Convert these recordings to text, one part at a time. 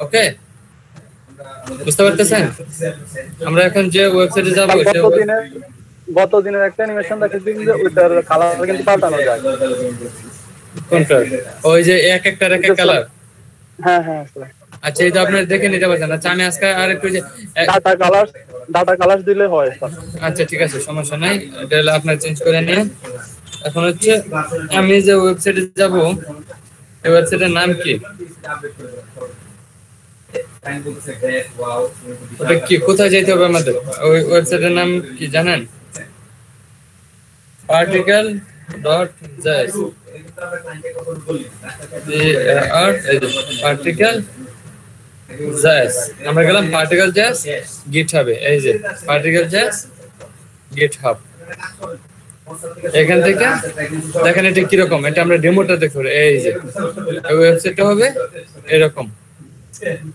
ওকে, বুঝতে পারতেছেন? আমরা এখন যে ওয়েবসাইটে যাব গত দিনের একটা অ্যানিমেশন দেখাচ্ছি যে ওইটার কালার কিন্তু পাল্টানো যায়। কোনটা? ওই যে এক কালার। হ্যাঁ হ্যাঁ স্যার। আচ্ছা, এটা আপনি দেখে নিতে পারছেন। আচ্ছা, আমি আজকে আর একটু যে ডাটা কালার দিলে হয় স্যার। আচ্ছা ঠিক আছে, সমস্যা নাই, এটা আপনার চেঞ্জ করে নিন। এখন হচ্ছে আমি যে ওয়েবসাইটে যাব, এই ওয়েবসাইটের নাম কি? ওটা কি, কোথায় যেতে হবে আমাদের? ওই ওয়েবসাইটের নাম কি জানেন? particle.js particle.js আমরা গেলাম particle.js GitHub এ। এই যে particle.js GitHub, এখান থেকে দেখেন এটা কিরকম। এটা আমরা ডেমোটা দেখব। এই যে ওয়েবসাইটটা হবে এরকম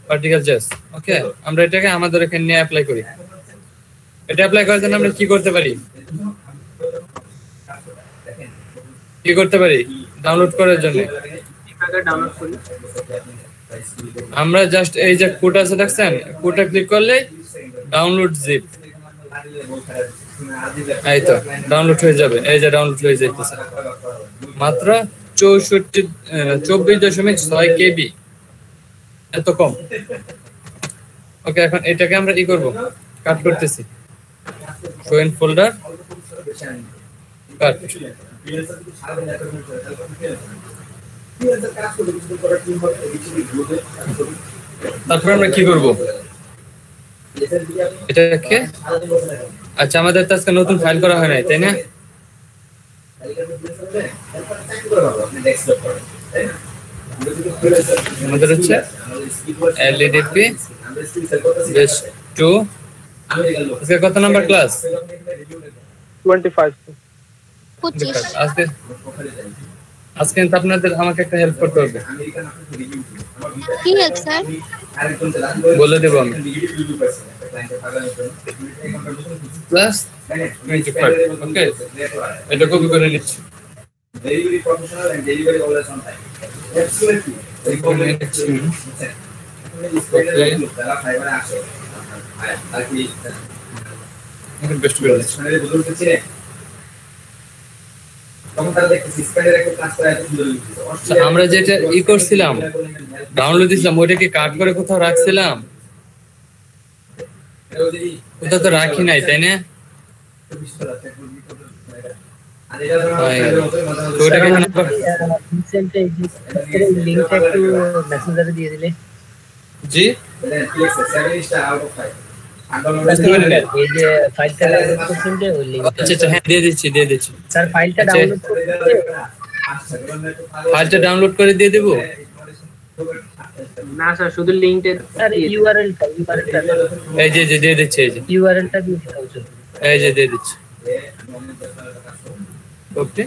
particle.js। ওকে, আমরা এটাকে আমাদের এখানে নিয়ে অ্যাপ্লাই করি। এটা অ্যাপ্লাই করার জন্য আমরা কি করতে পারি? ডাউনলোড করার জন্য আমরা জাস্ট এই যে কোড আছে দেখছেন, কোডটা ক্লিক করলে ডাউনলোড জিপ, এই তো ডাউনলোড হয়ে যাবে। এই যে ডাউনলোড হয়ে যাইতেছে মাত্র 24.6 কেবি, এত কম। ওকে, এখন এটাকে আমরা কি করব? কাট করতেছি। শো ইন ফোল্ডার, কাট। তারপর আমরা কি করব? এটাকে, আচ্ছা আমাদের তো আজকে নতুন ফাইল করা হয় নাই, তাই না? আমাদের হচ্ছে LEDP বেস 2। আজকে কত নাম্বার ক্লাস? 25। আজকে কিন্তু আপনাদের আমাকে একটা হেল্প করতে হবে। কি হেল্প স্যার? বলে দেব আমি। প্লাস 25। ওকে, এটা কপি করে নিচ্ছি। Very professional and delivery always on time. Absolutely. Best করে দিচ্ছি। আমরা যেটা করছিলাম, ডাউনলোড দিছিলাম, ওইটা কি কাট করে কোথাও রাখছিলাম? কোথাও তো রাখি নাই, তাই না? জি ফাইলটা ডাউনলোড করে দিয়ে দেবো না স্যার, শুধু লিংকটা স্যার ইউআরএলটা এই যে দিয়ে দিচ্ছি। এই যে ইউআরএলটা দিয়ে দিতে হবে। এই যে দিয়ে দিচ্ছি। ওকে,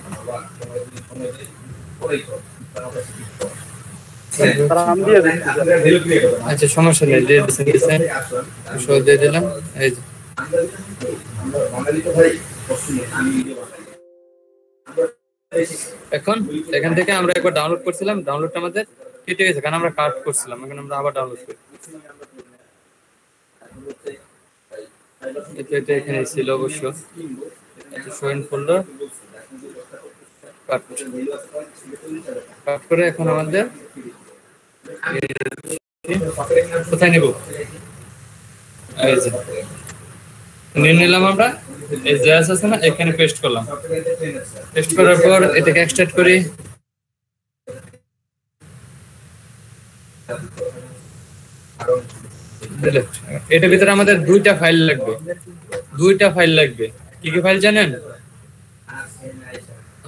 আচ্ছা সমস্যা নেই, দিয়ে দিচ্ছেন। সব দিয়ে দিলাম। এই যে এখন এখান থেকে আমরা একবার ডাউনলোড করছিলাম, ডাউনলোডটা আমাদের কেটে গেছে কারণ আমরা কাট করছিলাম। এখন আমরা আবার ডাউনলোড করি। এটা এখানে ছিল অবশ্য। শো ইন ফোল্ডার, কাট করে এখন আমাদের কোথায় নেব? এই যে নিয়ে নিলাম আমরা। এই জেএস আছে না, এখানে পেস্ট করলাম। পেস্ট করার পর এটাকে এক্সট্রাক্ট করি। এটার ভিতরে আমাদের দুইটা ফাইল লাগবে। কি কি ফাইল জানেন?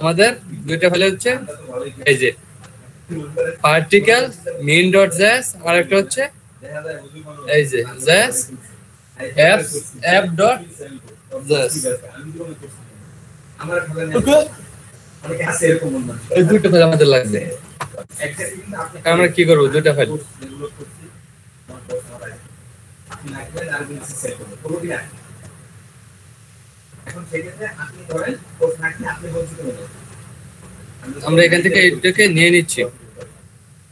আমাদের দুইটা ফাইল হচ্ছে এই যে পার্টিকেল min.js, আর একটা হচ্ছে এই যে js app.js। এই দুটো ফাইল আমাদের লাগবে। আমরা কি করব? দুটো ফাইল আমরা এখান থেকে এটাকে নিয়ে নিচ্ছি,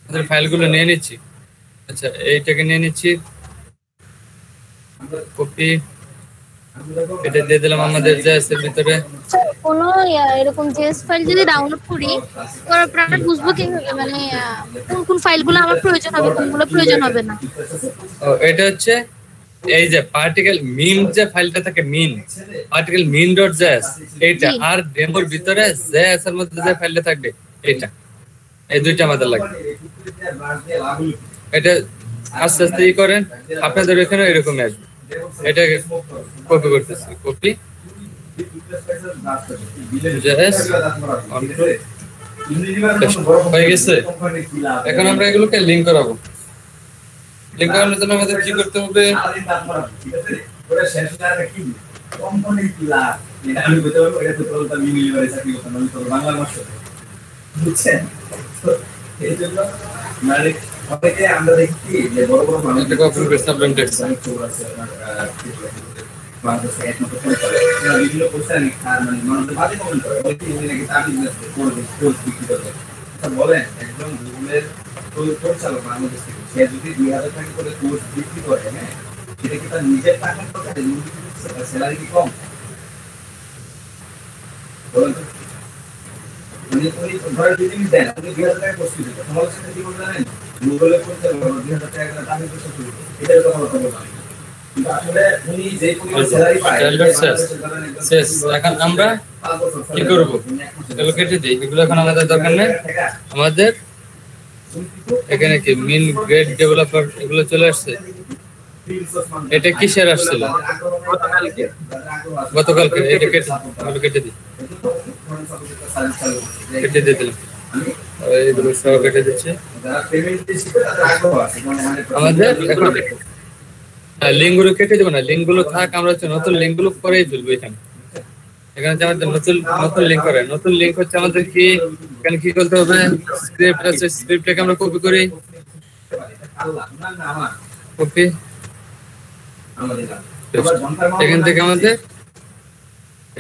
আমাদের ফাইলগুলো নিয়ে নিচ্ছি। আচ্ছা এইটাকে নিয়ে নিচ্ছি, কপি, এটা দিয়ে দিলাম আমাদের জেএস এর ভিতরে। স্যার কোনো এরকম জেএস ফাইল যদি ডাউনলোড করি করার পর আমরা বুঝবো কিভাবে মানে কোন কোন ফাইলগুলো আমার প্রয়োজন হবে কোনগুলো প্রয়োজন হবে না? ও এটা হচ্ছে এই যে পার্টিকেল মিন যে ফাইলটা থাকে, মিন পার্টিকেল মিন ডট জেএস, এইটা জি। আর ডেমোর ভিতরে জেএস এর মধ্যে যে ফাইলটা থাকবে এইটা, এই দুইটা আমাদের লাগবে। এটা আস্তে আস্তে ই করেন, আপনাদের এখানে এরকমই আসবে। এটাকে কপি করতেছি, কপি জেএস কন্ট্রোল হয়ে গেছে। এখন আমরা এগুলোকে লিংক করাবো। লিংক করানোর জন্য আমাদের কি করতে হবে? আমরা দেখি যে বড় বড় মানুষ এটাকে ওপেন করে সাবলেম টেক্সট। বিভিন্ন কোশ্চেন মানে মানুষের বাজে কমেন্ট করে নাকি তার বিজনেস করবে কোর্স বিক্রি করবে। বলেন একজন গুগলের পরিচালক বাংলাদেশ থেকে সে যদি 2000 টাকা করে কোর্স বিক্রি করে, হ্যাঁ সেটা কি তার নিজের টাকার কথা, স্যালারি কি কম? বলেন তো। উনি ধরে যদি দেন আপনি 2000 টাকা কোর্স দিতে সমালোচনা কি বলতে জানেন? গুগলের পরিচালক 2000 টাকা করে টাকা পয়সা শুরু এটার কথা বলতে কিন্তু আসলে উনি যে পরিমাণ স্যালারি পায় শেষ। এখন আমরা কি করব? এগুলো কেটে দিই, এগুলো এখন আমাদের দরকার নেই। আমাদের এখানে কি মিন গ্রেড ডেভেলপার এগুলো চলে আসছে। এটা কিসের আসছিল? গতকালকে। এটা কেটে, এগুলো কেটে দিই, কেটে দিয়ে দিলাম। এইগুলো সব কেটে দিচ্ছে। আমাদের এখন লিঙ্ক গুলো কেটে দেবো না, লিঙ্ক গুলো থাক, আমরা হচ্ছে নতুন লিঙ্ক গুলো করেই তুলবো। এখানে এখানে যে আমাদের নতুন নতুন লিঙ্ক করে, নতুন লিঙ্ক হচ্ছে আমাদের কি এখানে কি করতে হবে? স্ক্রিপ্ট আছে, স্ক্রিপ্টটাকে আমরা কপি করি, কপি এখান থেকে আমাদের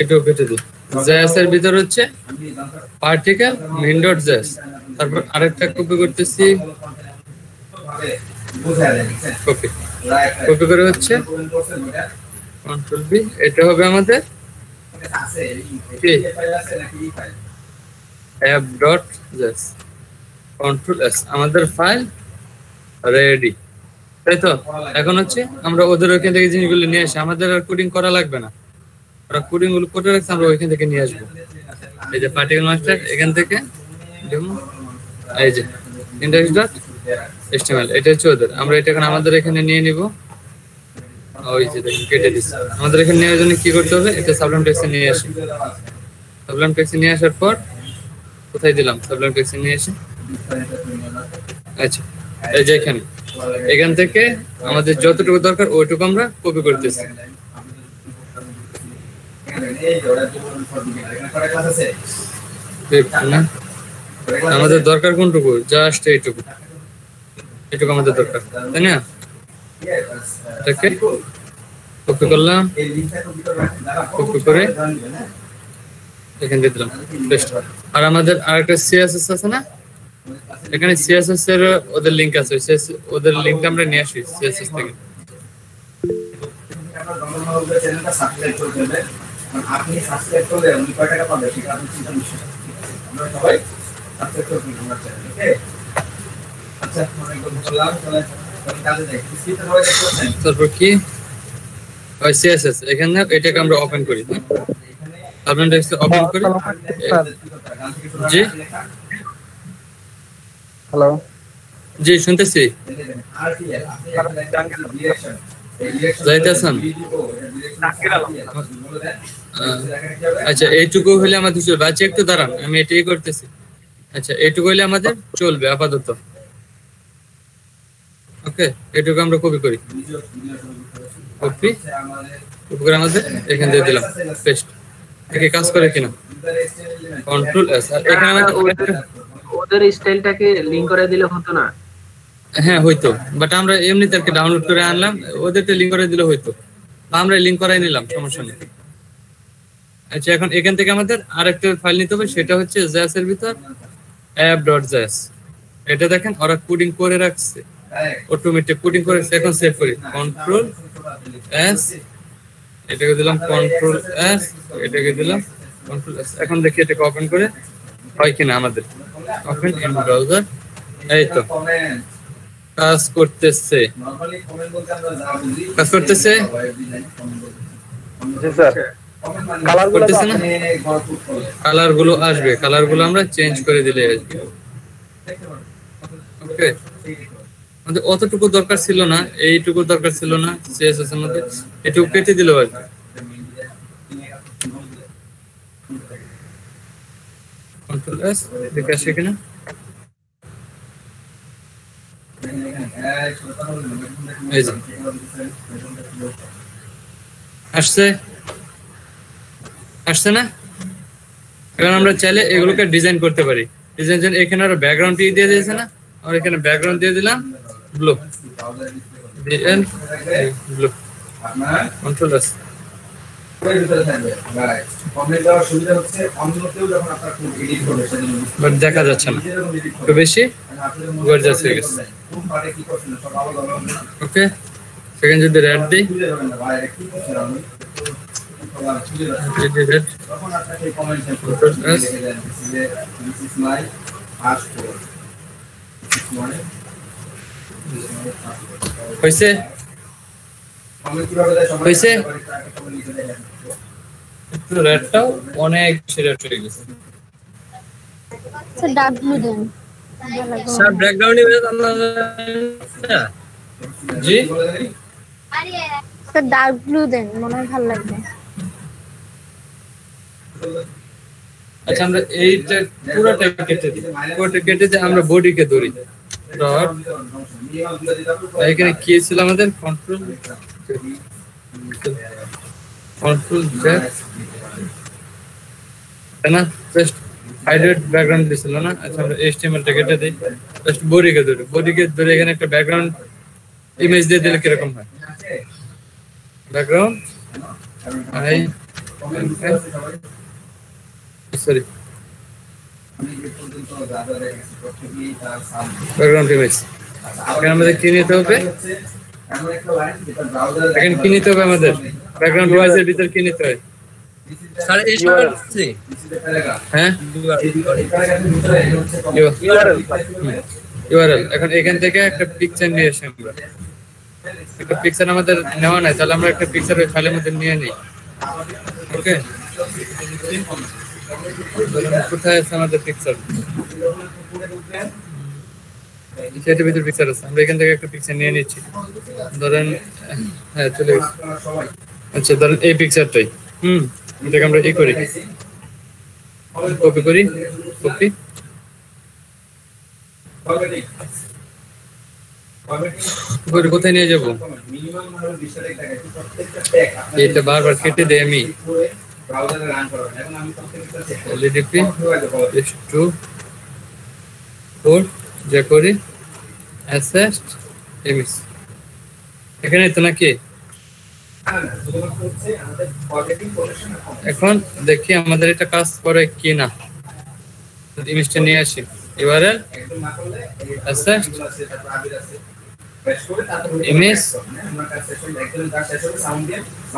একটু কেটে দিই। জেএস এর ভিতর হচ্ছে পার্টিকেল মিন ডট জেএস, তারপর আরেকটা কপি করতেছি, কপি কপি করে হচ্ছে কন্ট্রোল বি, এটা হবে আমাদের কি app dot JS, control S, আমাদের ফাইল রেডি, তাই তো? এখন হচ্ছে আমরা ওদের ওইখান থেকে জিনিসগুলো নিয়ে আসি, আমাদের আর কোডিং করা লাগবে না, ওরা কোডিং গুলো করে রাখছে, আমরা ওইখান থেকে নিয়ে আসবো। এই যে পার্টিকেল মাস্টার, এখান থেকে ডেমো, এই যে ইন্ডেক্স ডট এচটিএমএল, এটা হচ্ছে ওদের। আমরা এটা এখন আমাদের এখানে নিয়ে নিব। ওই যে দেখুন কেটে দিচ্ছি। আমাদের এখানে নেওয়ার জন্য কি করতে হবে? এটা সাবলাইম টেক্সটে নিয়ে আসি। সাবলাইম টেক্সটে নিয়ে আসার পর কোথায় দিলাম? সাবলাইম টেক্সটে নিয়ে আসি। আচ্ছা এই যে এখানে, এখান থেকে আমাদের যতটুকু দরকার ওইটুকু আমরা কপি করতেছি। আমাদের দরকার কোনটুকু? জাস্ট এইটুকু, এটুকু আমাদের দরকার, তাই না? এটাকে কপি করলাম, কপি করে এখানে দিয়ে দিলাম পেস্ট। আর আমাদের আরেকটা সিএসএস আছে না, এখানে সিএসএস এর ওদের লিংক আছে, ওদের লিংকটা আমরা নিয়ে আসি সিএসএস থেকে। আপনি সাবস্ক্রাইব করলে উনি কয় টাকা পাবে সেটা আপনি চিন্তা করছেন। আমরা সবাই সাবস্ক্রাইব করব আমার চ্যানেল, ওকে? আচ্ছা অনেক বললাম, চলে কাজে যাই। স্ক্রিনটা সবাই দেখছেন? তারপর কি ওই সিএসএস এখানে এটাকে আমরা ওপেন করি, আপনারা দেখতে ওপেন করি। জি হ্যালো, জি শুনতেছি, যাইতেছেন। আচ্ছা এইটুকু হলে আমাদের চলবে। আচ্ছা একটু দাঁড়ান, আমি এটাই করতেছি। আচ্ছা এইটুকু হলে আমাদের চলবে আপাতত, ওকে? এটুকু আমরা কপি করি, কপি কপি করে আমাদের এখান দিয়ে দিলাম পেস্ট। একে কাজ করে কিনা? Control S. আর এখানে আমাদের ওদের স্টাইলটাকে লিংক করে দিলে হতো না? হ্যাঁ হয়তো, বাট আমরা এমনিতে আর কি ডাউনলোড করে আনলাম, ওদেরটা লিংক করে দিলে হয়তো, আমরা লিংক করাই নিলাম, সমস্যা নেই। আচ্ছা এখন এখান থেকে আমাদের আরেকটা ফাইল নিতে হবে, সেটা হচ্ছে জেএস এর ভিতর app.js। এটা দেখেন ওরা কোডিং করে রাখছে, অটোমেটিক কোডিং করে এখন সেভ করি কন্ট্রোল এস, এটাকে দিলাম কন্ট্রোল এস, এটাকে দিলাম কন্ট্রোল এস। এখন দেখি এটাকে ওপেন করে হয় কিনা আমাদের। ওপেন ইন ব্রাউজার, এই তো কাজ করতেছে, কাজ করতেছে। জি স্যার, কালার গুলো করতেছে না, কালার গুলো আসবে, কালার গুলো আমরা চেঞ্জ করে দিলে আসবে। ওকে, আমাদের অতটুকু দরকার ছিল না, এইটুকু দরকার ছিল না, সিএসএস এর মধ্যে এটুকু কেটে দিলেও আসবে। কন্ট্রোল এস, দেখে আসে কিনা। এই যে আসছে, আসছে না। এখন আমরা চাইলে এগুলোকে ডিজাইন করতে পারি। ডিজাইন জন্য এখানে আরো ব্যাকগ্রাউন্ড দিয়ে দিয়েছে না, আর এখানে ব্যাকগ্রাউন্ড দিয়ে দিলাম blue, blue, control S. But দেখা যাচ্ছে না, একটু বেশি গর্জাস হয়ে গেছে। ওকে, সেখানে যদি রেড দিই, হয়েছে, হয়েছে। রেডটাও অনেক বেশি রেড হয়ে গেছে। স্যার ডার্ক ব্লু দেন। স্যার ব্যাকগ্রাউন্ডে জি স্যার ডার্ক ব্লু দেন, মনে হয় ভালো লাগবে। আচ্ছা, আমরা এইটা পুরোটা কেটে দিই, পুরোটা কেটে দিয়ে আমরা বডিকে ধরি। ডট, এখানে কি ছিল আমাদের? কন্ট্রোল জেড, তাই না? জাস্ট হাইড্রেট ব্যাকগ্রাউন্ড দিছিল না। আচ্ছা, আমরা এইচটিএমএল টা কেটে দিই, জাস্ট বডিকে ধরি, বডিকে ধরে এখানে একটা ব্যাকগ্রাউন্ড ইমেজ দিয়ে দিলে কিরকম হয়? Background I sorry background image. এখানে আমাদের কি নিতে হবে? এখানে কি নিতে হবে আমাদের? ব্যাকগ্রাউন্ড ওয়াইজ এর ভিতর কি নিতে হয়? স্যার এই আছে হ্যাঁ, ইউআরএল। এখন এখান থেকে একটা পিকচার নিয়ে আসি আমরা। একটা পিকচার আমাদের নেওয়া নাই, তাহলে আমরা একটা পিকচার ওই ফাইলের মধ্যে নিয়ে নিই। ওকে, কোথায় আছে আমাদের পিকচার? সেটার ভিতরে পিকচার আছে, আমরা এখান থেকে একটা পিকচার নিয়ে নিচ্ছি। ধরেন, হ্যাঁ চলে গেছে। আচ্ছা, ধরেন এই পিকচারটাই, এটাকে আমরা এই করি, কপি করি, কপি কোথায় নিয়ে যাবো? এটা বারবার কেটে দেয় আমি। এলইডিপি টু কোড যা করি অ্যাসেস্ট ইমেজ, এখানে তো নাকি। এখন দেখি আমাদের এটা কাজ করে কি না। ইমেজটা নিয়ে আসি, ইউআরএল অ্যাসেস্ট ইমেজ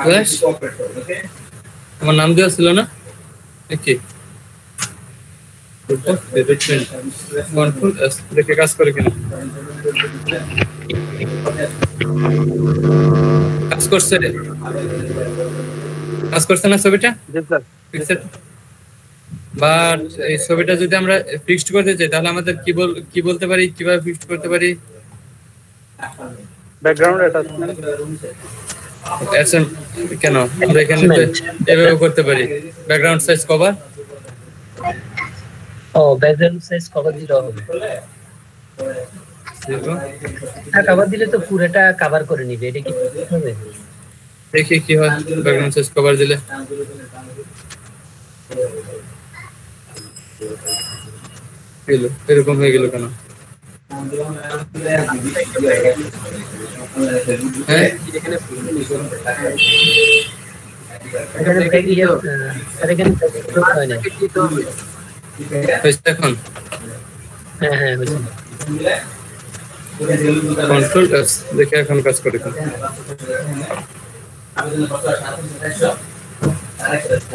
ফ্ল্যাশ, আমার নাম দেওয়া ছিল না কি? কন্ট্রোল এস, দেখে কাজ করে কিনা। কাজ করছে, কাজ করছে না ছবিটা? বাট এই ছবিটা যদি আমরা ফিক্সড করতে চাই, তাহলে আমাদের কি বলতে পারি, কিভাবে ফিক্সড করতে পারি? ব্যাকগ্রাউন্ড অ্যাটাচমেন্ট কেন আমরা এখানে এভাবে করতে পারি? ব্যাকগ্রাউন্ড সাইজ কভার, ও ব্যাকগ্রাউন্ড সাইজ কভার দিতে হবে। কভার দিলে তো পুরোটা কভার করে নিবে, এটা কি হবে? দেখি কি হয় ব্যাকগ্রাউন্ড সাইজ কভার দিলে। এরকম হয়ে গেল কেন? হ্যাঁ, এখন হ্যাঁ হ্যাঁ কন্ট্রোল এস, দেখে এখন কাজ করে কিনা।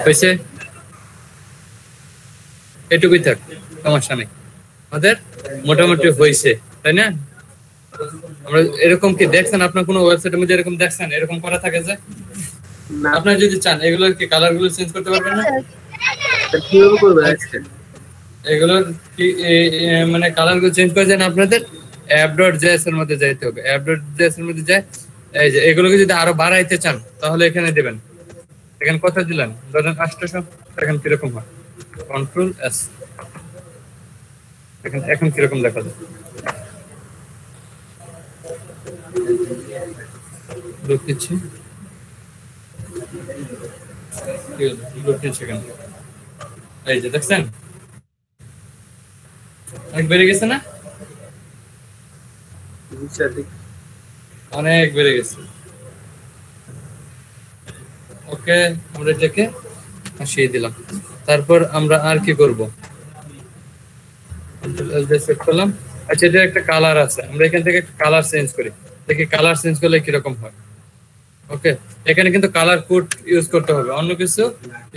হয়েছে, এটুকুই থাক, সমস্যা নেই। আমাদের মোটামুটি হয়েছে, তাই না? আমরা এরকম কি দেখছেন আপনার কোনো ওয়েবসাইটের মধ্যে এরকম দেখছেন এরকম করা থাকে যে না আপনারা যদি চান এগুলো কি কালার গুলো চেঞ্জ করতে পারবেন না? কিভাবে করবে আজকে? এগুলো কি মানে কালার গুলো চেঞ্জ করে দেন আপনাদের app.js এর মধ্যে যাইতে হবে। app.js এর মধ্যে যায়, এই যে এগুলোকে যদি আরো বাড়াইতে চান তাহলে এখানে দিবেন। এখানে কত দিলেন? ধরেন 800, এখন কিরকম হয়? কন্ট্রোল এস, এখন কিরকম দেখা যায়? লুকিয়েছি, লুকিয়েছি কেন? এই যে দেখছেন অনেক বেড়ে গেছে না? অনেক বেড়ে গেছে। ওকে, আমরা এটাকে আসিয়ে দিলাম। তারপর আমরা আর কি করব? সেট করলাম। আচ্ছা, এটা একটা কালার আছে, আমরা এখান থেকে একটা কালার চেঞ্জ করি, দেখি কালার চেঞ্জ করলে কিরকম হয়। ওকে, এখানে কিন্তু কালার কোড ইউজ করতে হবে, অন্য কিছু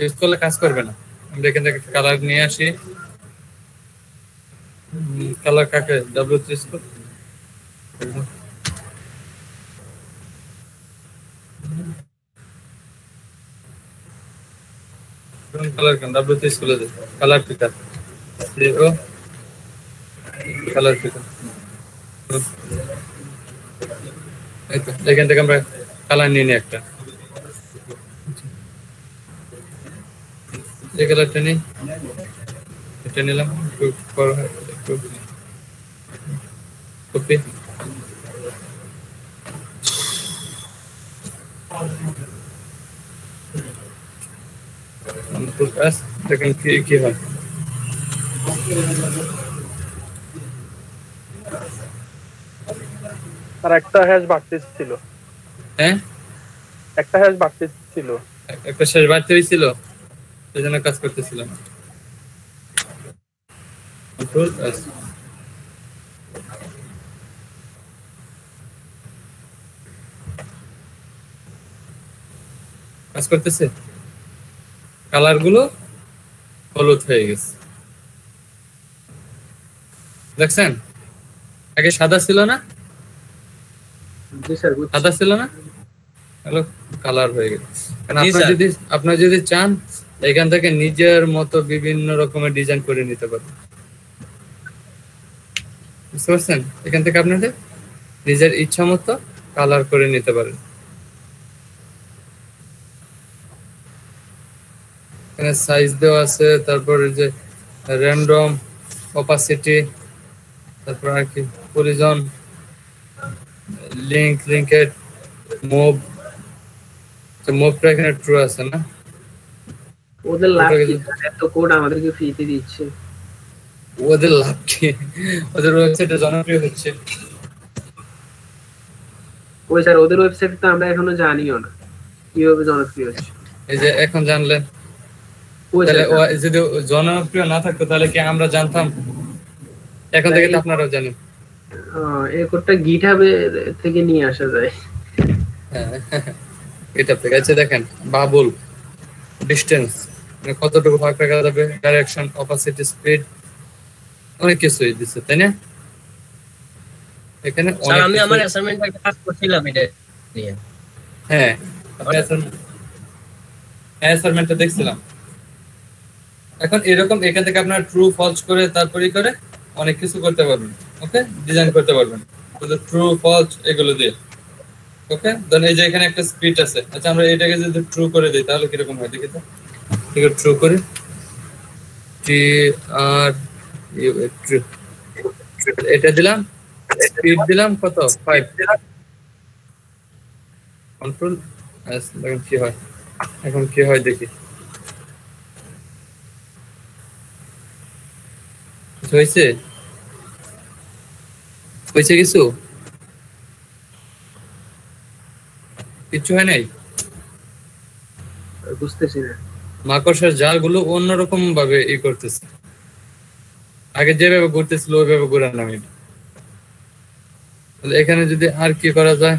ইউজ করলে কাজ করবে না। আমরা এখান থেকে কালার নিয়ে আসি। কালার কাকে W3 কালার কেন W3 খুলে দে, কালার পিকার ও কালার পিকার। এই তো এখান থেকে আমরা কালার নিয়ে নিই একটা, এই কালারটা নিই, এটা নিলাম, কপি। দেখেন কি হয়। আর একটা হ্যাশ বাড়তি ছিল, হ্যাঁ একটা হ্যাশ বাড়তি ছিল, একটা শেষ বাড়তে হয়েছিল, সেই জন্য কাজ করতেছিলাম। কন্ট্রোল এস, কাজ করতেছে। কালার গুলো হলুদ হয়ে গেছে, দেখছেন? আগে সাদা ছিল না? জি স্যার, সাদা ছিল না, হলো কালার হয়ে গেছে। কারণ আপনার যদি চান এখান থেকে নিজের মতো বিভিন্ন রকমের ডিজাইন করে নিতে পারবেন, বুঝতে পারছেন? এখান থেকে আপনাদের নিজের ইচ্ছা মতো কালার করে নিতে পারেন। এখানে সাইজ দেওয়া আছে, তারপর যে র্যান্ডম, অপাসিটি, তারপর আর কি পলিজন, লিঙ্কেড, মুভ। মুভটা এখানে ট্রু আছে না? ওদের লাভ কি? এত কোড আমাদেরকে ফ্রিতে দিচ্ছে। ওদের লাভ কি? ওদের ওয়েবসাইটে জনপ্রিয় হচ্ছে। ওই স্যার, ওদের ওয়েবসাইট তো আমরা এখনো জানিও না কিভাবে জনপ্রিয় হচ্ছে। এই যে এখন জানলেন, ওই তাহলে স্যার, যদি জনপ্রিয় না থাকতো তাহলে কি আমরা জানতাম? এখন থেকে তো আপনারাও জানেন। এই কোডটা গিটহাবে থেকে নিয়ে আসা যায়। এটা থেকে আছে, দেখেন বাবল, ডিসটেন্স, মানে কতটুকু ভাগ রাখা যাবে, ডাইরেকশন, অপাসিটি, স্পিড, অনেক কিছুই দিচ্ছে, তাই না? এখানে স্যার আমি আমার অ্যাসাইনমেন্টে একটা কাজ করছিলাম এটা নিয়ে। হ্যাঁ, আপনি অ্যাসাইনমেন্টটা দেখছিলাম। এখন এরকম এখান থেকে আপনার ট্রু ফলস করে তারপরে করে অনেক কিছু করতে পারবেন। ওকে, ডিজাইন করতে পারবেন শুধু ট্রু ফলস এগুলো দিয়ে। ওকে, ধরুন এই যে এখানে একটা স্পিড আছে। আচ্ছা, আমরা এটাকে যদি ট্রু করে দিই তাহলে কিরকম হয় দেখি তো। ঠিক আছে, ট্রু করে টি আর ইউ ট্রু, এটা দিলাম, স্পিড দিলাম কত 5, কন্ট্রোল এস, দেখুন কি হয়। এখন কি হয় দেখি, হয়েছে হয়েছে কিছু কিছু হয় নাই। বুঝতেছি না। মাকড়সার জালগুলো অন্যরকম ভাবে করতেছে, আগে যেভাবে ঘুরতেছিল ওইভাবে ঘুরার নামে। তাহলে এখানে যদি আর কি করা যায়,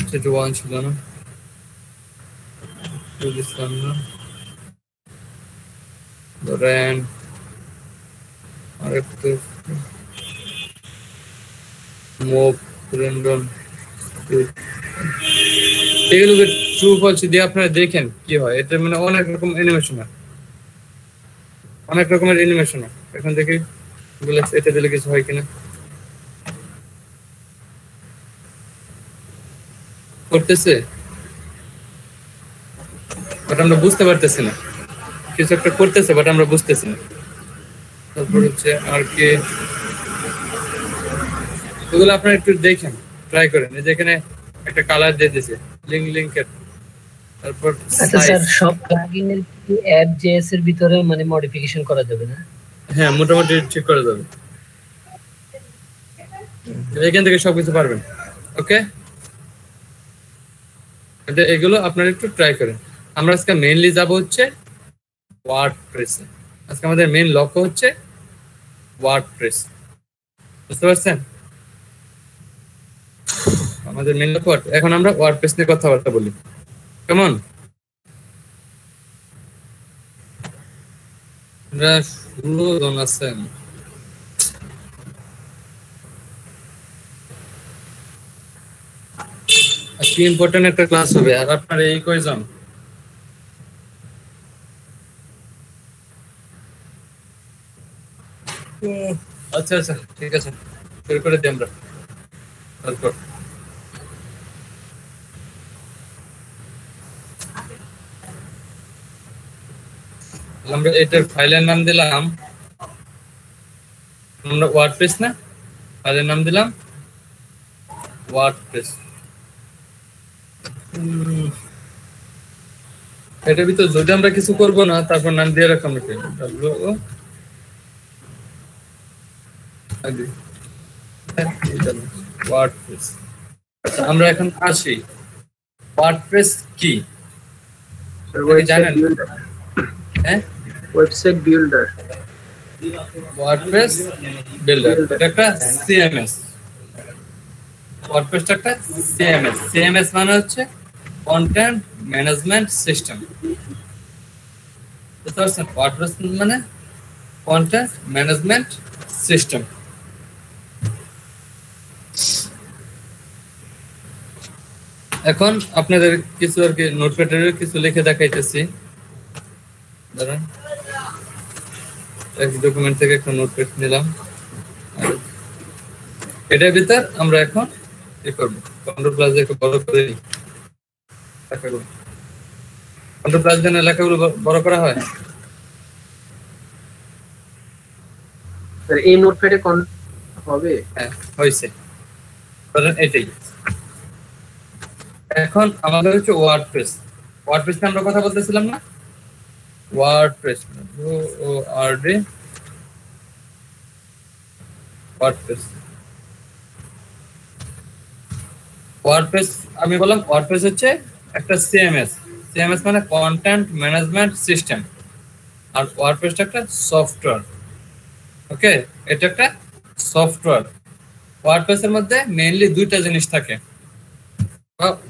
সেটা ওয়ান ছিল না, দিলাম না, ধরেন আরেকটু মুভ র্যান্ডম, এগুলোকে ট্রু ফলস দিয়ে আপনারা দেখেন কি হয়। এটা মানে অনেক রকম অ্যানিমেশন হয়, অনেক রকমের অ্যানিমেশন হয়। এখন দেখি এটা দিলে কিছু হয় কিনা, করতেছে বাট আমরা বুঝতে পারতেছি না, কিছু একটা করতেছে বাট আমরা বুঝতেছি না। তারপর হচ্ছে আর কি, এগুলো আপনারা একটু দেখেন, ট্রাই করেন। এই যে এখানে একটা কালার দিয়ে দিয়েছে লিঙ্কের, তারপর আচ্ছা স্যার, সব প্লাগইনের কি অ্যাপ জেএস এর ভিতরে মানে মডিফিকেশন করা যাবে না? হ্যাঁ, মোটামুটি ঠিক করা যাবে, এখান থেকে সবকিছু পারবেন। ওকে, এগুলো আপনারা একটু ট্রাই করেন। আমরা আজকে মেইনলি যাব হচ্ছে ওয়ার্ডপ্রেসে। আজকে আমাদের মেইন লক্ষ্য হচ্ছে ওয়ার্ডপ্রেস, বুঝতে পারছেন? আমাদের মেইন লক্ষ্য এখন আমরা ওয়ার্ডপ্রেস নিয়ে কথাবার্তা বলি, কেমন? আপনারা 16 জন আছেন, আজকে ইম্পর্টেন্ট একটা ক্লাস হবে, আর আপনারা এই কয়জন? আচ্ছা আচ্ছা, ঠিক আছে, শুরু করে দিই আমরা। তারপর আমরা এটার ফাইলের নাম দিলাম, আমরা ওয়ার্ডপ্রেস না, ফাইলের নাম দিলাম ওয়ার্ডপ্রেস। এটার ভিতর যদি আমরা কিছু করব না, তারপর নাম দিয়ে রাখলাম ওয়ার্ডপ্রেস। আমরা এখন আসি, ওয়ার্ডপ্রেস কি জানেন? হ্যাঁ, ওয়েবসাইট বিল্ডার। ওয়ার্ডপ্রেস বিল্ডার এটা একটা সিএমএস। ওয়ার্ডপ্রেস একটা সিএমএস। সিএমএস মানে হচ্ছে কন্টেন্ট ম্যানেজমেন্ট সিস্টেম, বুঝতে পারছেন? ওয়ার্ডপ্রেস মানে কন্টেন্ট ম্যানেজমেন্ট সিস্টেম। এখন আপনাদের কিছু আর কি নোটপ্যাডের কিছু লিখে দেখাইতেছি, দাঁড়ান, এক ডকুমেন্ট থেকে একটা নোটপ্যাড নিলাম, এটার ভিতর আমরা এখন কি করব, কন্ট্রোল প্লাস একটু বড় করে নিই লেখাগুলো। কন্ট্রোল প্লাস দিয়ে লেখাগুলো বড় করা হয়। এই নোটপ্যাডে কোন হবে? হ্যাঁ, হয়েছে, ধরেন এটাই। এখন আমাদের হচ্ছে ওয়ার্ডপ্রেস। ওয়ার্ডপ্রেস আমরা কথা বলতেছিলাম না, ওয়ার্ডপ্রেস ওআরডি ওয়ার্ডপ্রেস। ওয়ার্ডপ্রেস আমি বললাম ওয়ার্ডপ্রেস হচ্ছে একটা সিএমএস। সিএমএস মানে কন্টেন্ট ম্যানেজমেন্ট সিস্টেম, আর ওয়ার্ডপ্রেসটা একটা সফটওয়্যার। ওকে, এটা একটা সফটওয়্যার। ওয়ার্ডপ্রেসের মধ্যে মেইনলি দুইটা জিনিস থাকে,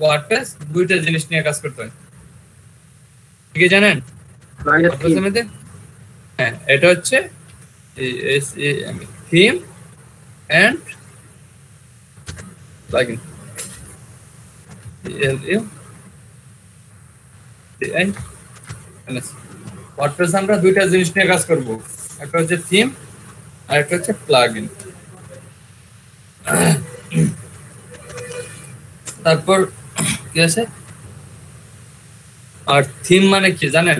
ওয়ার্ডপ্রেস দুইটা জিনিস নিয়ে কাজ করতে হয়, কি জানেন? হ্যাঁ, এটা হচ্ছে থিম এন্ড প্লাগইন। ওয়ার্ডপ্রেস আমরা দুইটা জিনিস নিয়ে কাজ করব, একটা হচ্ছে থিম আর একটা হচ্ছে প্লাগইন। তারপর কি আছে, আর থিম মানে কি জানেন?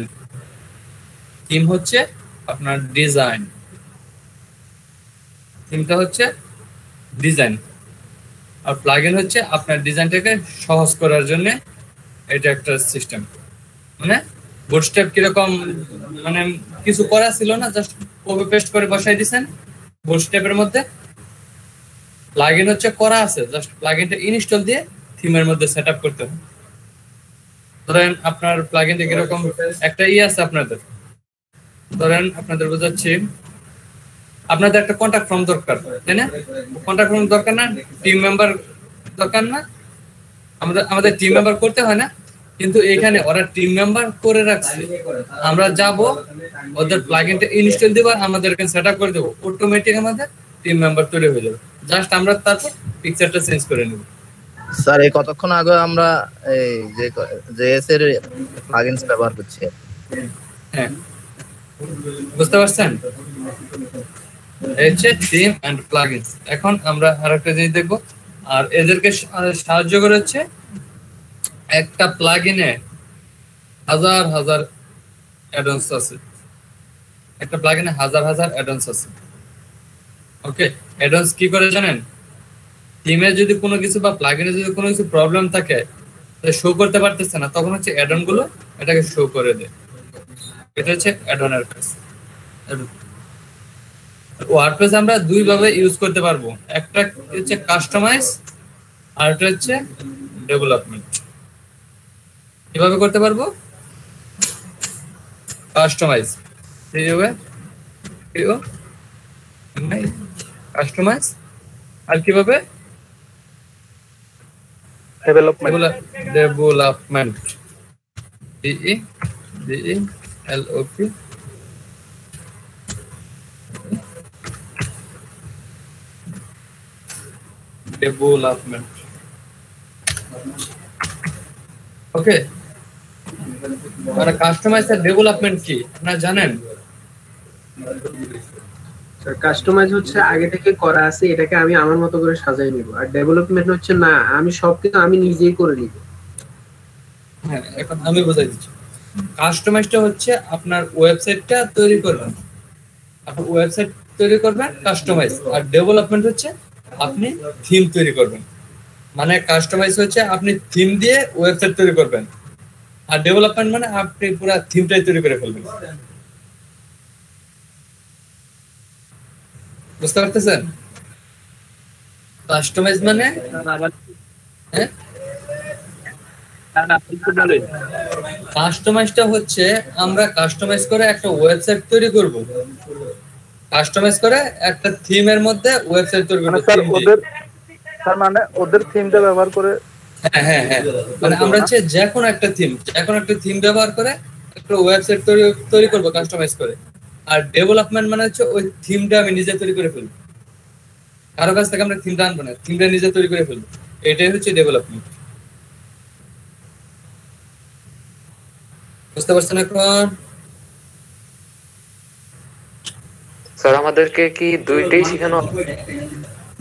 থিম হচ্ছে আপনার ডিজাইন, থিমটা হচ্ছে ডিজাইন, আর প্লাগইন হচ্ছে আপনার ডিজাইনটাকে সহজ করার জন্য এটা একটা সিস্টেম। মানে বুটস্ট্র্যাপ কিরকম, মানে কিছু করা ছিল না, জাস্ট কপি পেস্ট করে বসাই দিয়েছেন বুটস্ট্র্যাপের মধ্যে। প্লাগইন হচ্ছে করা আছে, জাস্ট প্লাগইনটা ইনস্টল দিয়ে থিমের মধ্যে সেটআপ করতে হবে। ধরেন আপনার প্লাগইনটা কিরকম, একটা আছে আপনাদের, ধরেন আপনাদের বোঝাচ্ছি, আপনাদের একটা কন্টাক্ট ফর্ম দরকার, তাই না? কন্টাক্ট ফর্ম দরকার না? টিম মেম্বার দরকার না? আমাদের টিম মেম্বার করতে হয় না? কিন্তু এখানে ওরা টিম মেম্বার করে রাখছে, আমরা যাব ওদের প্লাগইনটা ইনস্টল দেব, আমাদের এখানে সেটআপ করে দেব, অটোমেটিক আমাদের টিম মেম্বার তৈরি হয়ে যাবে। জাস্ট আমরা তারপর পিকচারটা চেঞ্জ করে নেব। স্যার এই কতক্ষণ আগে আমরা এই যে জেএস এর প্লাগইনস ব্যবহার করছি। হ্যাঁ, বুঝতে পারছেন? এই হচ্ছে টিম এন্ড প্লাগইনস। এখন আমরা আরেকটা জিনিস দেখব, আর এদেরকে সাহায্য করে হচ্ছে একটা প্লাগইনে হাজার হাজার অ্যাডঅনস আছে, একটা প্লাগইনে হাজার হাজার অ্যাডঅনস আছে। ওকে, অ্যাডঅনস কি করে জানেন? টিমে যদি কোনো কিছু বা প্লাগইনে যদি কোনো কিছু প্রবলেম থাকে, শো করতে পারতেছে না, তখন হচ্ছে অ্যাডঅন গুলো এটাকে শো করে দেয়। এটা হচ্ছে অ্যাডঅনের কাজ। ওয়ার্ডপ্রেস আমরা দুই ভাবে ইউজ করতে পারবো, একটা হচ্ছে কাস্টমাইজ আর একটা হচ্ছে ডেভেলপমেন্ট। কিভাবে করতে পারবো? কাস্টমাইজ কাস্টমাইজ, আর কিভাবে? ডেভেলপমেন্ট। DEVELOP development. ওকে, মানে কাস্টমাইজ আর ডেভেলপমেন্ট কি আপনারা জানেন? কাস্টমাইজ হচ্ছে আগে থেকে করা আছে, এটাকে আমি আমার মতো করে সাজাই নিব, আর ডেভেলপমেন্ট হচ্ছে না, আমি সবকিছু আমি নিজেই করে নিব। হ্যাঁ, এখন আমি বোঝাই দিচ্ছি। কাস্টমাইজটা হচ্ছে আপনার ওয়েবসাইটটা তৈরি করবেন, আপনি ওয়েবসাইট তৈরি করবেন কাস্টমাইজ, আর ডেভেলপমেন্ট হচ্ছে আপনি থিম তৈরি করবেন। মানে কাস্টমাইজ হচ্ছে আপনি থিম দিয়ে ওয়েবসাইট তৈরি করবেন, আর ডেভেলপমেন্ট মানে আপনি পুরো থিমটাই তৈরি করে ফেলবেন। বুঝতে পারতেছেন? কাস্টমাইজ মানে হ্যাঁ, কাস্টমাইজটা হচ্ছে আমরা কাস্টমাইজ করে একটা ওয়েবসাইট তৈরি করব, কাস্টমাইজ করে একটা থিমের মধ্যে ওয়েবসাইট তৈরি করব। মানে ওদের থিমটা ব্যবহার করে। হ্যাঁ হ্যাঁ হ্যাঁ, মানে আমরা হচ্ছে যে কোনো একটা থিম ব্যবহার করে একটা ওয়েবসাইট তৈরি করব কাস্টমাইজ করে। আর ডেভেলপমেন্ট মানে হচ্ছে ওই থিমটা আমি নিজে তৈরি করে ফেলবো, কারো কাছ থেকে আমরা থিমটা আনবো না, থিমটা নিজে তৈরি করে ফেলবো। এটাই হচ্ছে ডেভেলপমেন্ট। বুঝতে পারছেন এখন? স্যার আমাদেরকে কি দুইটাই শেখানো?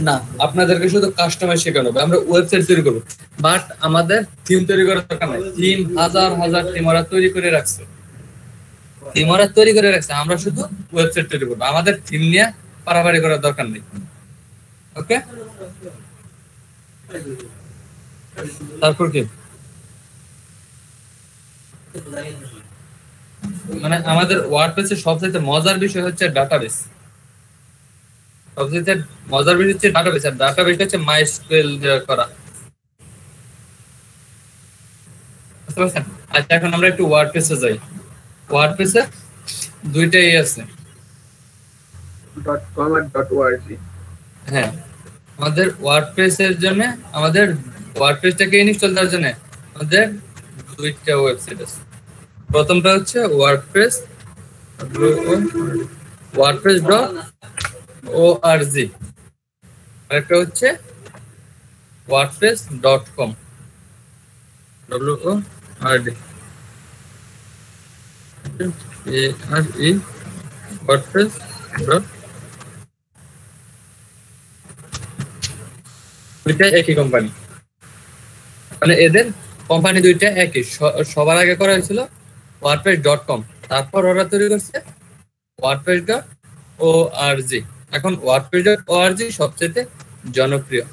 না, আপনাদেরকে শুধু কাস্টমাইজ শেখানো হবে, আমরা ওয়েবসাইট তৈরি করবো, বাট আমাদের থিম তৈরি করার দরকার নাই। থিম হাজার হাজার থিম ওরা তৈরি করে রাখছে, আমরা শুধু ওয়েবসাইট তৈরি করবো, আমাদের থিম নিয়ে পারাপারি করার দরকার নেই। ওকে, তারপর কি? মানে আমাদের ওয়ার্ডপ্রেসের সবচেয়ে মজার বিষয় হচ্ছে ডাটাবেস। সবচেয়ে মজার বিষয় হচ্ছে ডাটাবেস, আর ডাটাবেস হচ্ছে মাইস্কুয়েল করা। বুঝতে পারছেন? আচ্ছা, এখন আমরা একটু ওয়ার্ডপ্রেসে যাই। ওয়ার্ডপ্রেসে দুইটাই আছে, .com আর .org। হ্যাঁ, আমাদের ওয়ার্ডপ্রেসের জন্য, আমাদের ওয়ার্ডপ্রেসটাকে ইনস্টল করার জন্য আমাদের দুইটা ওয়েবসাইট আছে। প্রথমটা হচ্ছে wordpress.org, আরেকটা হচ্ছে wordpress.com WORD wordpress.com। দুইটা একই কোম্পানি, মানে এদের কোম্পানি দুইটা একই। সবার আগে করা হয়েছিল wordpress.com, তারপর ওরা তৈরি করছে wordpress.org। এখন wordpress.org সবচেয়ে জনপ্রিয়।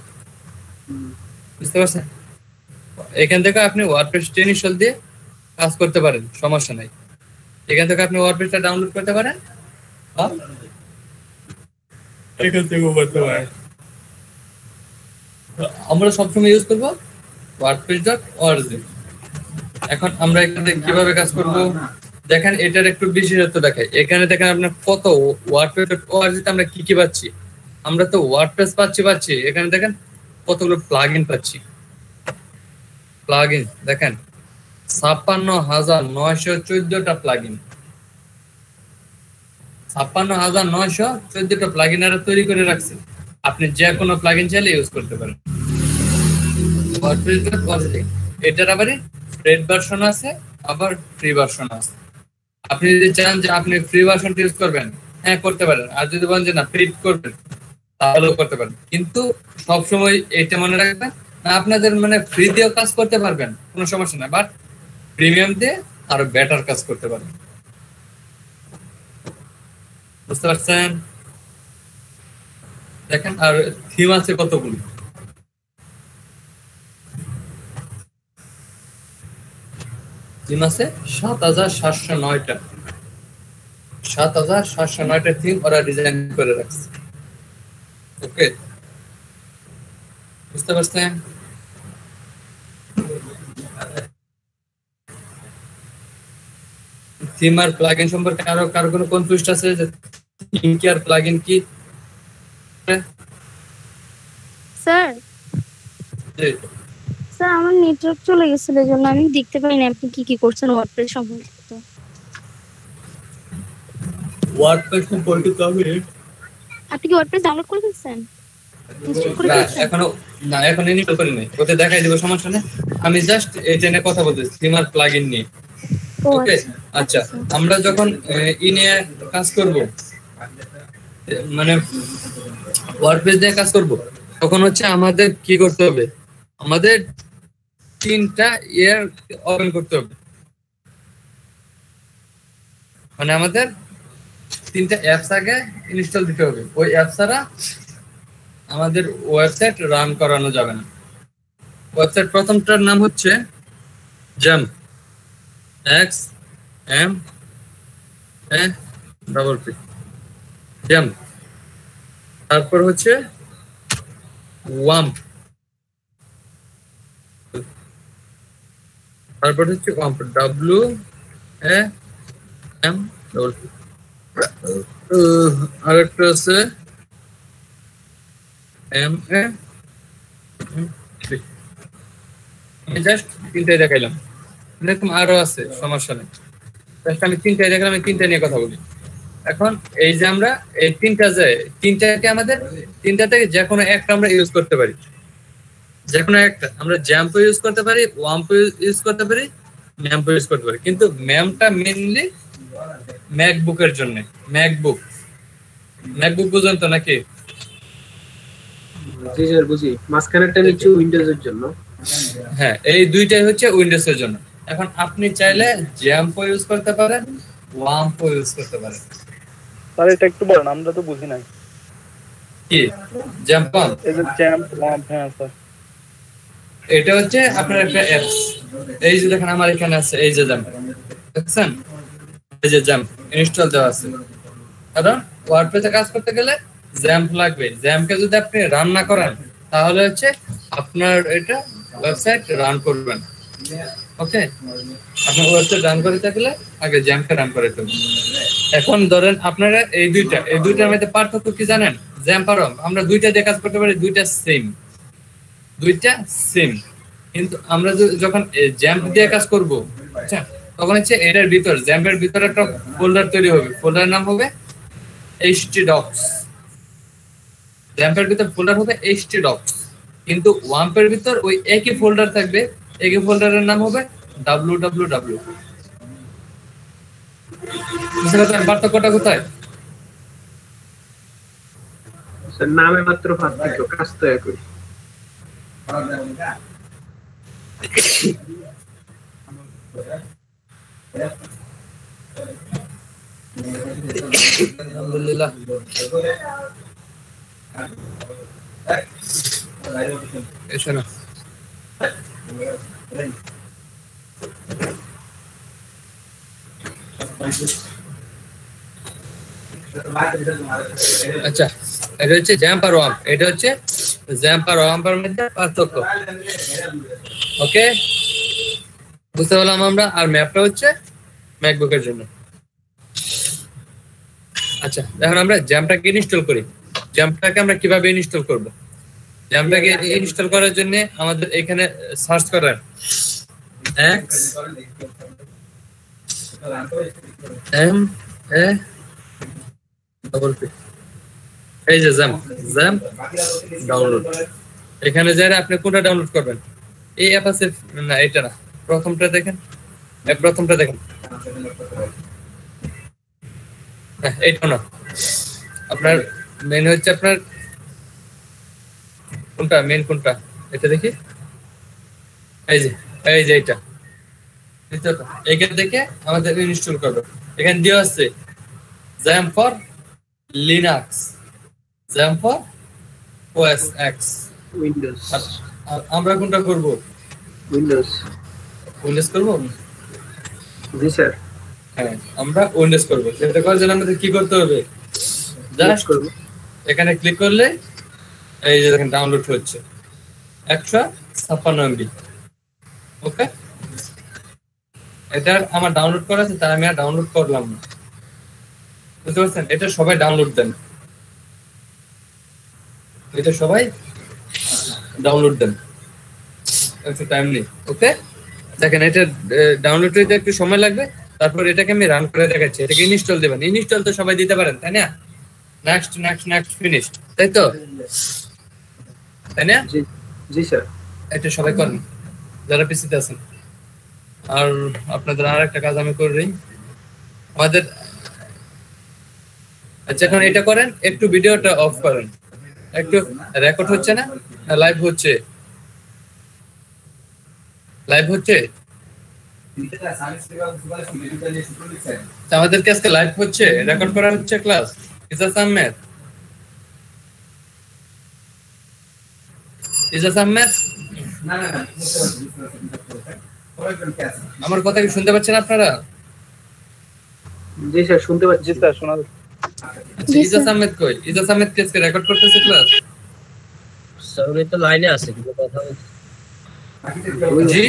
বুঝতে পারছেন? এখান থেকে আপনি ওয়ার্ডপ্রেস ইনস্টল দিয়ে কাজ করতে পারেন, সমস্যা নাই। এখান থেকে আপনি ওয়ার্ডপ্রেসটা ডাউনলোড করতে পারেন, এখান থেকেও করতে পারেন। আমরা সবসময় ইউজ করবো wordpress.org। এখন আমরা এখানে কিভাবে কাজ করব? দেখেন এটার একটু বিশেষত্ব দেখাই। এখানে দেখেন আপনার কত ওয়ার্ডপ্রেস ওআরজিতে আমরা কি কি পাচ্ছি। আমরা তো ওয়ার্ডপ্রেস পাচ্ছি, এখানে দেখেন কতগুলো প্লাগইন পাচ্ছি। প্লাগইন দেখেন 56,914টা প্লাগইন, 56,914টা প্লাগইন এরা তৈরি করে রাখছে। আপনি যে কোনো প্লাগইন চাইলে ইউজ করতে পারেন। এটার আবার পেড ভার্সন আছে, আবার ফ্রি ভার্সন আছে। আপনি যদি চান যে আপনি ফ্রি ভার্সনটা ইউজ করবেন, হ্যাঁ করতে পারেন। আর যদি বলেন যে না পেড করবেন, তাহলেও করতে পারেন। কিন্তু সবসময় এটা মনে রাখবেন, আপনাদের মানে ফ্রি দিয়েও কাজ করতে পারবেন, কোনো সমস্যা না, বাট প্রিমিয়াম দিয়ে আরো বেটার কাজ করতে পারবেন। বুঝতে পারছেন? দেখেন আর থিম আছে কতগুলো। থিম আছে 7,709টা। 7,709টা থিম ওরা ডিজাইন করে রাখছে। ওকে, বুঝতে পারছেন? থিম আর প্লাগইন সম্পর্কে আরো কারো কোনো কনফিউজ আছে যে থিম কি আর প্লাগইন কি? স্যার স্যার আমার নেটওয়ার্ক চলে গেছিল, এজন্য আমি দেখতে পাইনি আপনি কি কি করছেন ওয়ার্ডপ্রেস সম্পর্কিত। ওয়ার্ডপ্রেস সম্পর্কিত আমি আপনি কি ওয়ার্ডপ্রেস ডাউনলোড করে ফেলছেন? ইনস্টল করে ফেলছেন? এখনো না, এখন ইনস্টল করি নাই। ওতে দেখাই দিব, সমস্যা নেই। আমি জাস্ট এটা নিয়ে কথা বলতেছি, থিম আর প্লাগইন নিয়ে। ওকে, আচ্ছা আমরা যখন নিয়ে কাজ করব, মানে ওয়ার্ডপ্রেস দিয়ে কাজ করব, তখন হচ্ছে আমাদের কি করতে হবে, আমাদের 3টা ইয়ার ওপেন করতে হবে। মানে আমাদের 3টা অ্যাপস আগে ইনস্টল দিতে হবে। ওই অ্যাপ ছাড়া আমাদের ওয়েবসাইট রান করানো যাবে না। ওয়েবসাইট প্রথমটার নাম হচ্ছে জাম্প, XMP, জাম্প। তারপর হচ্ছে ওয়াম্প, তারপর হচ্ছে ওয়াম্প, WAMP। আরেকটা আছে MA। আমি জাস্ট 3টাই দেখাইলাম, এরকম আরো আছে, সমস্যা নেই। জাস্ট আমি 3টাই দেখালাম, আমি 3টা নিয়ে কথা বলি। এখন এই যে আমরা এই 3টা যায়, 3টাকে আমাদের 3টা থেকে যে কোনো একটা আমরা ইউজ করতে পারি। যে কোনো একটা আমরা জ্যাম্প ইউজ করতে পারি, ওয়াম্প ইউজ করতে পারি, ম্যাম্প ইউজ করতে পারি। কিন্তু ম্যামটা মেইনলি ম্যাকবুকের জন্য। ম্যাকবুক বুঝেন তো নাকি? জি স্যার বুঝি। মাঝখানেরটা নিচে উইন্ডোজের জন্য। হ্যাঁ, এই দুইটাই হচ্ছে উইন্ডোজের জন্য। এখন আপনি চাইলে জ্যাম্প ইউজ করতে পারেন, ওয়াম্প ইউজ করতে পারেন। স্যার এটা একটু বলেন, আমরা তো বুঝি নাই কি জ্যাম্প ওয়াম্প? এই যে জ্যাম্প ওয়াম্প। হ্যাঁ স্যার, এটা হচ্ছে আপনার একটা অ্যাপস। এই যে দেখেন আমার এখানে আছে, এই যে জাম্প দেখছেন, এই যে জাম্প ইনস্টল দেওয়া আছে। কারণ ওয়ার্ডপ্রেসে কাজ করতে গেলে জ্যাম্প লাগবে। জ্যাম্পকে যদি আপনি রান না করেন, তাহলে হচ্ছে আপনার এটা ওয়েবসাইট রান করবেন। ওকে, আপনার ওয়েবসাইট রান করে থাকলে আগে জ্যাম্পকে রান করে দেবেন। এখন ধরেন আপনারা এই দুইটার মধ্যে পার্থক্য কি জানেন? জ্যাম্প আর ওয়াম্প আমরা দুইটা দিয়ে কাজ করতে পারি, দুইটা সেম। কিন্তু আমরা যখন জ্যাম্প দিয়ে কাজ করব, আচ্ছা, তখন হচ্ছে এটার ভিতর, জ্যাম্পের ভিতরে একটা ফোল্ডার তৈরি হবে। ফোল্ডারের নাম হবে htdocs। জ্যাম্পের ভিতর ফোল্ডার হবে htdocs, কিন্তু ওয়াম্পের ভিতর ওই একই ফোল্ডার থাকবে। একই ফোল্ডারের নাম হবে www। বুঝতে পারছেন পার্থক্যটা কোথায়? স্যার নামে মাত্র পার্থক্য, কাজ তো একই। আলহামদুলিল্লাহ। এসো না। আচ্ছা, এটা হচ্ছে জ্যাম্প আর ওয়াম্প। এটা হচ্ছে জ্যাম্প আর ওয়াম্পের মধ্যে পার্থক্য। ওকে, বুঝতে পারলাম আমরা। আর ম্যাপটা হচ্ছে ম্যাকবুকের জন্য। আচ্ছা, এখন আমরা জ্যামটাকে ইনস্টল করি। জ্যামটাকে আমরা কিভাবে ইনস্টল করব? জ্যামটাকে ইনস্টল করার জন্য আমাদের এখানে সার্চ করার x m a double p, এই যে জ্যাম ডাউনলোড। এখানে যারা আপনি কোনটা ডাউনলোড করবেন, এই অ্যাপ আছে না, এটা না, প্রথমটা দেখেন, প্রথমটা দেখেন, এইটা না, আপনার মেন হচ্ছে আপনার কোনটা, মেন কোনটা এটা দেখি, এই যে এটা এখান থেকে আমাদের ইনস্টল করবে। এখানে দেওয়া আছে jam for Linux, jam for OS x, Windows. আমরা কোনটা করব? উইন্ডোজ। উইন্ডোজ করব? জি স্যার। হ্যাঁ, আমরা উইন্ডোজ করব। এটা করার জন্য আমাদের কি করতে হবে? জাস্ট করব, এখানে ক্লিক করলে এই যে দেখেন ডাউনলোড হচ্ছে 156 MB। ওকে, এটা আমার ডাউনলোড করা আছে, তাই আমি আর ডাউনলোড করলাম না, বুঝতে পারছেন? এটা সবাই ডাউনলোড দেন, এটা সবাই ডাউনলোড দেন, একটু টাইম নেই। ওকে, দেখেন এটা ডাউনলোড হতে একটু সময় লাগবে, তারপর এটাকে আমি রান করে দেখাচ্ছি। এটাকে ইনস্টল দেবেন, ইনস্টল তো সবাই দিতে পারেন, তাই না? নেক্সট নেক্সট নেক্সট ফিনিশ, তাই তো? তাই না? জি জি স্যার। এটা সবাই করেন যারা পিসিতে আছেন। আর আপনাদের আর একটা কাজ আমি করে দিই আমাদের। আচ্ছা, এখন এটা করেন, একটু ভিডিওটা অফ করেন, একটু রেকর্ড হচ্ছে না, লাইভ হচ্ছে, লাইভ হচ্ছে আমাদের আজকে লাইভ হচ্ছে, রেকর্ড করা হচ্ছে ক্লাস। ইজাজ আহমেদ, ইজাজ আহমেদ, আমার কথা কি শুনতে পাচ্ছেন আপনারা? জি স্যার, শুনতে পাচ্ছি। জি স্যার, শোনা যাচ্ছে। আচ্ছা, ইজাজ আহমেদ কই? ইজাজ আহমেদ কি আজকে রেকর্ড করতেছে ক্লাস? স্যার উনি তো লাইনে আছে, কিন্তু কথা বলছে। জি,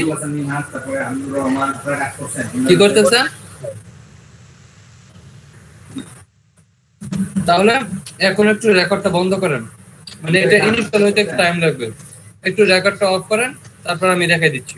কি করতেছে? তাহলে এখন একটু রেকর্ডটা বন্ধ করেন, মানে এটা ইনস্টল হতে একটু টাইম লাগবে। একটু রেকর্ডটা অফ করেন, তারপর আমি দেখাই দিচ্ছি।